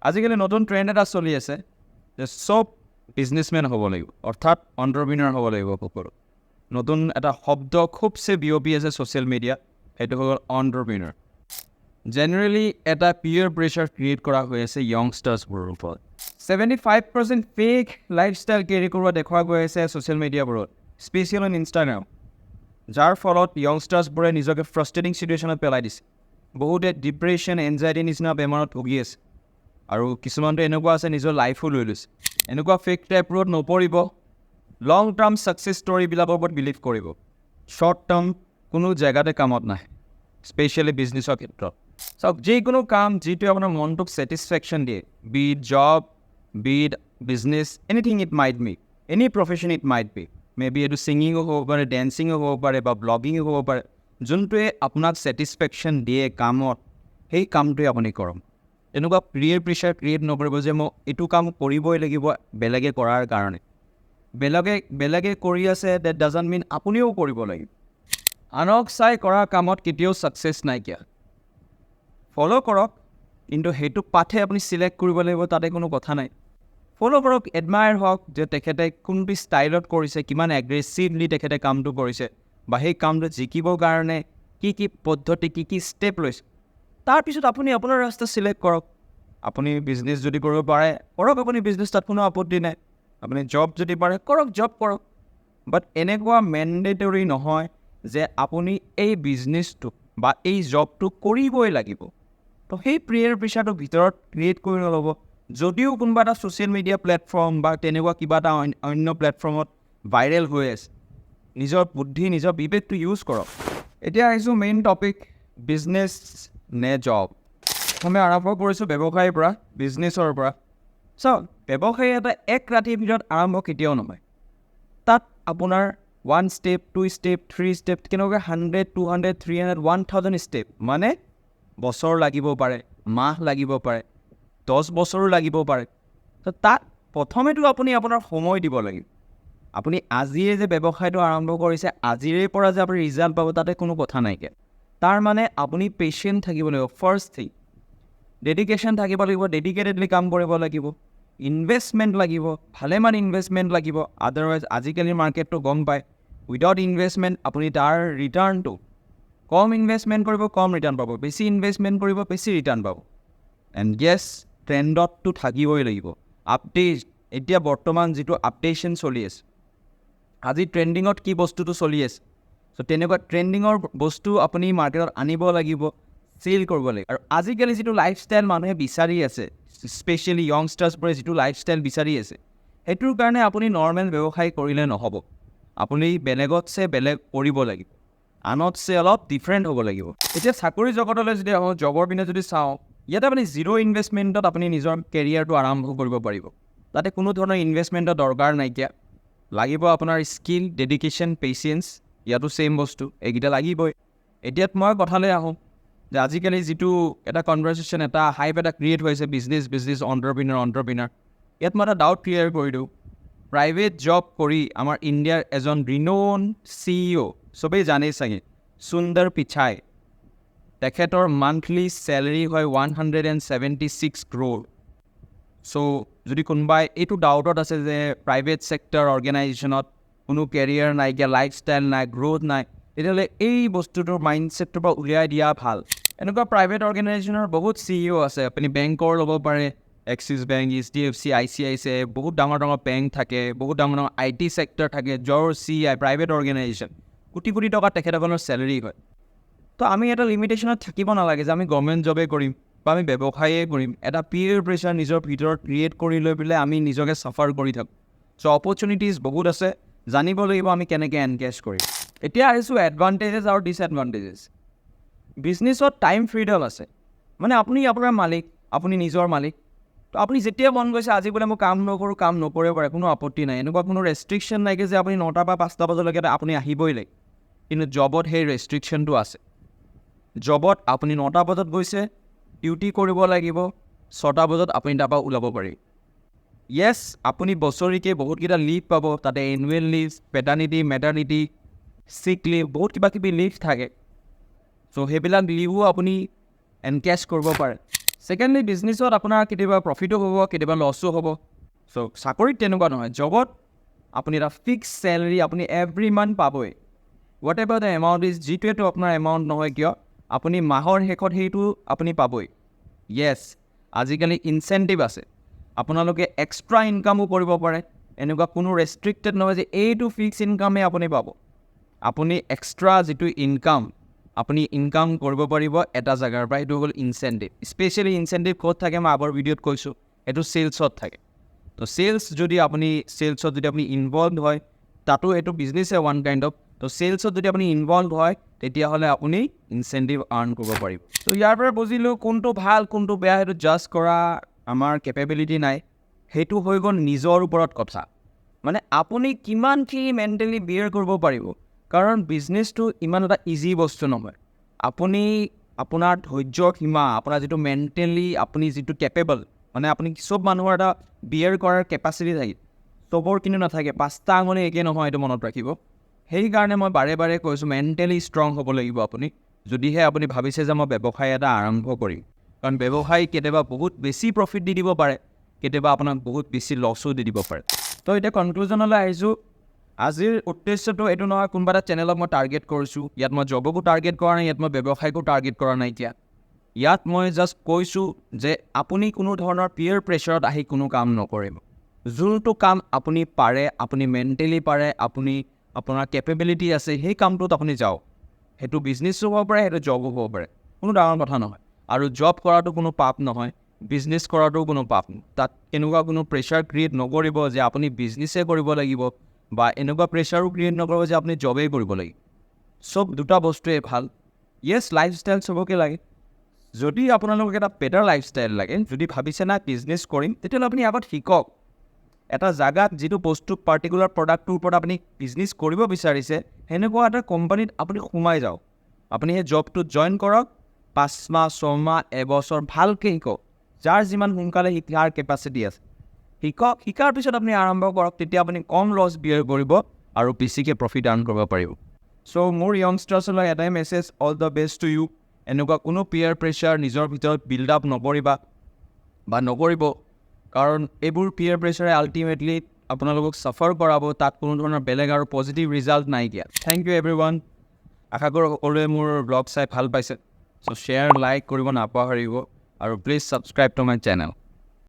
আজিকালি নতুন ট্ৰেণ্ড এটা চলি আছে যে চব বিজনেছমেন হ'ব লাগিব, অৰ্থাৎ অন্টাৰপ্ৰিনাৰ হ'ব লাগিব সকলো। নতুন এটা শব্দ খুবছে বিয়পি আছে ছ'চিয়েল মিডিয়াত, সেইটো হৈ গ'ল অন্টাৰপ্ৰিনাৰ। জেনেৰেলি এটা পিয়াৰ প্ৰেছাৰ ক্ৰিয়েট কৰা হৈ আছে য়ংষ্টাৰ্ছবোৰৰ ওপৰত। 75% ফেক লাইফষ্টাইল কেৰি কৰোৱা দেখুওৱা গৈ আছে ছ'চিয়েল মিডিয়াবোৰত, স্পেচিয়েল অন ইনষ্টাগ্ৰাম, যাৰ ফলত য়ংষ্টাৰ্ছবোৰে নিজকে ফ্ৰাষ্ট্ৰেটিং চিটুৱেশ্যনত পেলাই দিছে। বহুতে ডিপ্ৰেশ্যন, এনজাইটি নিচিনা বেমাৰত ভুগি আছে, আৰু কিছুমানটো এনেকুৱা আছে নিজৰ লাইফো লৈ লৈছে। এনেকুৱা ফেক টাইপবোৰত নপৰিব, লং টাৰ্ম ছাকচেছ ষ্টৰিবিলাকৰ ওপৰত বিলিভ কৰিব। শ্বৰ্ট টাৰ্ম কোনো জেগাতে কামত নাহে, স্পেচিয়েলি বিজনেছৰ ক্ষেত্ৰত। চাওক, যিকোনো কাম যিটোৱে আপোনাৰ মনটোক ছেটিছফেকশ্যন দিয়ে, be it job, be it business, anything it might be, any profession it might be, may be এইটো ছিংগিঙো হ'ব পাৰে, ডেন্সিঙো হ'ব পাৰে, বা ব্লগিঙো হ'ব পাৰে। যোনটোৱে আপোনাক ছেটিছফেকশ্যন দিয়ে কামত, সেই কামটোৱে আপুনি কৰক। এনেকুৱা পিয়াৰ প্ৰেছাৰ ক্ৰিয়েট নকৰিব যে মই এইটো কাম কৰিবই লাগিব বেলেগে কৰাৰ কাৰণে। বেলেগে কৰি আছে, ডেট ডাজন্ট মিন আপুনিও কৰিব লাগিব। আনক চাই কৰা কামত কেতিয়াও ছাকচেছ নাইকিয়া। ফ'ল' কৰক, কিন্তু সেইটো পাথে আপুনি চিলেক্ট কৰিব লাগিব, তাতে কোনো কথা নাই। ফ'ল' কৰক, এডমায়াৰ হওক যে তেখেতে কোনটো ষ্টাইলত কৰিছে, কিমান এগ্ৰেছিভলি তেখেতে কামটো কৰিছে, বা সেই কামটো জিকিবৰ কাৰণে কি কি পদ্ধতি, কি কি ষ্টেপ লৈছে। তাৰপিছত আপুনি আপোনাৰ ৰাস্তা চিলেক্ট কৰক। আপুনি বিজনেছ যদি কৰিব পাৰে কৰক, আপুনি বিজনেছ, তাত কোনো আপত্তি নাই। আপুনি জব যদি পাৰে কৰক, জব কৰক। বাট এনেকুৱা মেণ্ডেটৰী নহয় যে আপুনি এই বিজনেছটো বা এই জবটো কৰিবই লাগিব। তো সেই পিয়াৰ প্ৰেছাৰটো ভিতৰত ক্ৰিয়েট কৰি নল'ব। যদিও কোনোবা এটা ছ'চিয়েল মিডিয়া প্লেটফৰ্ম বা তেনেকুৱা কিবা এটা অন্য প্লেটফৰ্মত ভাইৰেল হৈ আছে, নিজৰ বুদ্ধি, নিজৰ বিবেকটো ইউজ কৰক। এতিয়া আহিছোঁ মেইন টপিক, বিজনেছ নে জব। প্ৰথমে আৰম্ভ কৰিছোঁ ব্যৱসায়ৰ পৰা, বিজনেছৰ পৰা। চাওক, ব্যৱসায় এটা এক ৰাতিৰ ভিতৰত আৰম্ভ কেতিয়াও নহয়। তাত আপোনাৰ 1 ষ্টেপ, 2 ষ্টেপ, 3 ষ্টেপ, কেনেকৈ 100, 200, 300, 1000 ষ্টেপ, মানে বছৰ লাগিব পাৰে, মাহ লাগিব পাৰে, 10 বছৰো লাগিব পাৰে। তো তাত প্ৰথমেতো আপুনি আপোনাৰ সময় দিব লাগিব। আপুনি আজিয়ে যে ব্যৱসায়টো আৰম্ভ কৰিছে, আজিৰে পৰা যে আপুনি ৰিজাল্ট পাব, তাতে কোনো কথা নাইকিয়া। তাৰ মানে আপুনি পেচেণ্ট থাকিব লাগিব, ফাৰ্ষ্ট থিং। ডেডিকেশ্যন থাকিব লাগিব, ডেডিকেটেডলি কাম কৰিব লাগিব। ইনভেষ্টমেণ্ট লাগিব, ভালেমান ইনভেষ্টমেণ্ট লাগিব। আদাৰৱাইজ আজিকালিৰ মাৰ্কেটটো গম পায়, উইদাউট ইনভেষ্টমেণ্ট আপুনি তাৰ ৰিটাৰ্ণটো, কম ইনভেষ্টমেণ্ট কৰিব, কম ৰিটাৰ্ণ পাব, বেছি ইনভেষ্টমেণ্ট কৰিব, বেছি ৰিটাৰ্ণ পাব। এণ্ড য়েছ, ট্ৰেণ্ডতটো থাকিবই লাগিব। আপডেট, এতিয়া বৰ্তমান যিটো আপডেশ্যন চলি আছে, আজি ট্ৰেণ্ডিঙত কি বস্তুটো চলি আছে, চ' তেনেকুৱা ট্ৰেণ্ডিঙৰ বস্তু আপুনি মাৰ্কেটত আনিব লাগিব, চেল কৰিব লাগিব। আৰু আজিকালি যিটো লাইফষ্টাইল মানুহে বিচাৰি আছে, স্পেচিয়েলি য়ংষ্টাৰ্ছবোৰে যিটো লাইফষ্টাইল বিচাৰি আছে, সেইটোৰ কাৰণে আপুনি নৰ্মেল ব্যৱসায় কৰিলে নহ'ব। আপুনি বেলেগতছে বেলেগ কৰিব লাগিব, আনতছে অলপ ডিফাৰেণ্ট হ'ব লাগিব। এতিয়া চাকৰি জগতলৈ যদি আহোঁ, জবৰ পিনে যদি চাওঁ, ইয়াতে আপুনি জিৰ' ইনভেষ্টমেণ্টত আপুনি নিজৰ কেৰিয়াৰটো আৰম্ভ কৰিব পাৰিব। তাতে কোনো ধৰণৰ ইনভেষ্টমেণ্টৰ দৰকাৰ নাইকিয়া। লাগিব আপোনাৰ স্কিল, ডেডিকেশ্যন, পেচিয়েঞ্চ, ইয়াতো ছেইম বস্তু, এইকেইটা লাগিবই। এতিয়া মই কথালৈ আহোঁ যে আজিকালি যিটো এটা কনভাৰ্চেশ্যন, এটা হাইপ এটা ক্ৰিয়েট হৈছে, বিজনেছ, অন্টাৰপ্ৰিনাৰ, ইয়াত মই এটা ডাউট ক্লিয়াৰ কৰি দিওঁ। প্ৰাইভেট জব কৰি আমাৰ ইণ্ডিয়াৰ এজন ৰিন'ন CEO, চবেই জানেই চাগে, সুন্দৰ পিচাই, তেখেতৰ মান্থলি চেলেৰি হয় 176 crore। চ' যদি কোনোবাই এইটো ডাউটত আছে যে প্ৰাইভেট ছেক্টৰ অৰ্গেনাইজেশ্যনত কোনো কেৰিয়াৰ নাইকিয়া, লাইফষ্টাইল নাই, গ্ৰ'থ নাই, তেতিয়াহ'লে এই বস্তুটোৰ মাইণ্ডছেটটোৰ পৰা উলিয়াই দিয়া ভাল। এনেকুৱা প্ৰাইভেট অৰ্গেনাইজেশ্যনৰ বহুত CEO আছে, আপুনি বেংকৰ ল'ব পাৰে, এক্সিছ বেংক, HDFC, ICICI, বহুত ডাঙৰ ডাঙৰ বেংক থাকে, বহুত ডাঙৰ ডাঙৰ IT ছেক্টৰ থাকে, য'ৰ CI private organisation, crore crore টকা তেখেতসকলৰ চেলেৰি হয়। তো আমি এটা লিমিটেশ্যনত থাকিব নালাগে যে আমি গভৰ্ণমেণ্ট জবেই কৰিম বা আমি ব্যৱসায়েই কৰিম। এটা পিয়াৰ প্ৰেছাৰ নিজৰ ভিতৰত ক্ৰিয়েট কৰি লৈ পেলাই আমি নিজকে চাফাৰ কৰি থাকোঁ। চ' অপৰচুনিটিজ বহুত আছে, জানিব লাগিব আমি কেনেকৈ এনগেজ কৰিম। এতিয়া আহিছোঁ এডভান্টেজেছ আৰু ডিছএডভান্টেজেছ। বিজনেছত টাইম ফ্ৰীডম আছে, মানে আপুনি আপোনাৰ মালিক, আপুনি নিজৰ মালিক। তো আপুনি যেতিয়া মন গৈছে আজি বোলে মই কাম নকৰোঁ, কাম নকৰিব পাৰে, কোনো আপত্তি নাই। এনেকুৱা কোনো ৰেষ্ট্ৰিকশ্যন নাইকি যে আপুনি 9টা পৰা 5টা বজালৈকে আপুনি আহিবই লাগে। কিন্তু জবত সেই ৰেষ্ট্ৰিকশ্যনটো আছে। জবত আপুনি 9টা বজাত গৈছে, ডিউটি কৰিব লাগিব, 6টা বজাত আপুনি তাৰপৰা ওলাব পাৰি। য়েছ, আপুনি বছৰিকে বহুতকেইটা লিভ পাব, তাতে এনুৱেল লিভ, পেটাৰ্নিটি, মেটাৰ্নিটি, চিক লিভ, বহুত কিবা কিবি লিভ থাকে। চ' সেইবিলাক লিভো আপুনি এনকেছ কৰিব পাৰে। ছেকেণ্ডলি বিজনেছত আপোনাৰ কেতিয়াবা প্ৰফিটো হ'ব, কেতিয়াবা লছো হ'ব। চ' চাকৰিত তেনেকুৱা নহয়, জবত আপুনি এটা ফিক্স চেলেৰি আপুনি এভৰি মান্থ পাবই। Whatever the amount is, যিটোৱেতো আপোনাৰ এমাউণ্ট নহয় কিয়, আপুনি মাহৰ শেষত সেইটো আপুনি পাবই। য়েছ, আজিকালি ইনচেণ্টিভ আছে, আপোনালোকে এক্সট্ৰা ইনকামো কৰিব পাৰে, এনেকুৱা কোনো ৰেষ্ট্ৰিক্টেড নহয় যে এইটো ফিক্স ইনকামেই আপুনি পাব। আপুনি এক্সট্ৰা যিটো ইনকাম আপুনি ইনকাম কৰিব পাৰিব এটা জেগাৰ পৰা, সেইটো হ'ল ইনচেণ্টিভ। স্পেচিয়েলি ইনচেণ্টিভ ক'ত থাকে মই আগৰ ভিডিঅ'ত কৈছোঁ, এইটো চেলছত থাকে। তো চেলছত যদি আপুনি ইনভলভ হয়, তাতো এইটো বিজনেছে ওৱান কাইণ্ড অফ। তো চেলছত যদি আপুনি ইনভলভ হয় তেতিয়াহ'লে আপুনি ইনচেণ্টিভ আৰ্ণ কৰিব পাৰিব। তো ইয়াৰ পৰা বুজিলোঁ কোনটো ভাল কোনটো বেয়া সেইটো জাজ কৰা আমাৰ কেপেবিলিটি নাই, সেইটো হৈ গ'ল নিজৰ ওপৰত কথা। মানে আপুনি কিমানখিনি মেণ্টেলি বিয়াৰ কৰিব পাৰিব, কাৰণ বিজনেছটো ইমান এটা ইজি বস্তু নহয়। আপুনি আপোনাৰ ধৈৰ্যৰ সীমা, আপোনাৰ যিটো মেণ্টেলি আপুনি যিটো কেপেবল, মানে আপুনি চব মানুহৰ এটা বিয়াৰ কৰাৰ কেপাচিটি থাকে, চবৰ কিন্তু নাথাকে, 5টা আঙুলি একে নহয়, এইটো মনত ৰাখিব। সেইকাৰণে মই বাৰে বাৰে কৈছোঁ মেণ্টেলি ষ্ট্ৰং হ'ব লাগিব আপুনি, যদিহে আপুনি ভাবিছে যে মই ব্যৱসায় এটা আৰম্ভ কৰিম। কাৰণ ব্যৱসায় কেতিয়াবা বহুত বেছি প্ৰফিট দি দিব পাৰে, কেতিয়াবা আপোনাক বহুত বেছি লছো দি দিব পাৰে। তো এতিয়া কনক্লুজনলৈ আহিছোঁ, আজিৰ উদ্দেশ্যটো এইটো নহয় কোনোবা এটা চেনেলক মই টাৰ্গেট কৰিছোঁ, ইয়াত মই জবকো টাৰ্গেট কৰা নাই, ইয়াত মই ব্যৱসায়কো টাৰ্গেট কৰা নাই। এতিয়া ইয়াত মই জাষ্ট কৈছোঁ যে আপুনি কোনো ধৰণৰ পিয়াৰ প্ৰেছাৰত আহি কোনো কাম নকৰিব। যোনটো কাম আপুনি পাৰে, আপুনি মেণ্টেলি পাৰে, আপুনি আপোনাৰ কেপেবিলিটি আছে, সেই কামটোত আপুনি যাওক। সেইটো বিজনেছো হ'ব পাৰে, সেইটো জবো হ'ব পাৰে, কোনো ডাঙৰ কথা নহয়। আৰু জব কৰাটো কোনো পাপ নহয়, বিজনেছ কৰাটোও কোনো পাপ নহয়। তাত এনেকুৱা কোনো প্ৰেছাৰ ক্ৰিয়েট নকৰিব যে আপুনি বিজনেছে কৰিব লাগিব, বা এনেকুৱা প্ৰেছাৰো ক্ৰিয়েট নকৰিব যে আপুনি জবেই কৰিব লাগিব। চব দুটা বস্তুৱেই ভাল। য়েছ, লাইফষ্টাইল চবকে লাগে। যদি আপোনালোকক এটা বেটাৰ লাইফষ্টাইল লাগে, যদি ভাবিছে না বিজনেছ কৰিম, তেতিয়াহ'লে আপুনি আগত শিকক। এটা জাগাত যিটো বস্তু পাৰ্টিকুলাৰ প্ৰডাক্টটোৰ ওপৰত আপুনি বিজনেছ কৰিব বিচাৰিছে, সেনেকুৱা এটা কোম্পানীত আপুনি সোমাই যাওক। আপুনি সেই জবটোত জইন কৰক, 5 মাহ 6 মাহ এবছৰ ভালকৈ শিকক। যাৰ যিমান সোনকালে শিকাৰ কেপাচিটি আছে শিকক, শিকাৰ পিছত আপুনি আৰম্ভ কৰক, তেতিয়া আপুনি কম লছ বিয়াৰ কৰিব আৰু বেছিকৈ প্ৰফিট আৰ্ণ কৰিব পাৰিব। চ' মোৰ য়ংষ্টাৰ্ছলৈ এটাই message, all the best to you. এনেকুৱা কোনো পিয়াৰ প্ৰেছাৰ নিজৰ ভিতৰত বিল্ড আপ নকৰিবা বা নকৰিব, কাৰণ এইবোৰ পিয়াৰ প্ৰেছাৰে আল্টিমেটলি আপোনালোকক ছাফাৰ কৰাব, তাত কোনো ধৰণৰ বেলেগ আৰু পজিটিভ ৰিজাল্ট নাইকিয়া। Thank you everyone. আশা কৰোঁ সকলোৱে মোৰ ব্লগ চাই ভাল পাইছে। চ' শ্বেয়াৰ লাইক কৰিব নাপাহৰিব, আৰু please subscribe to my channel.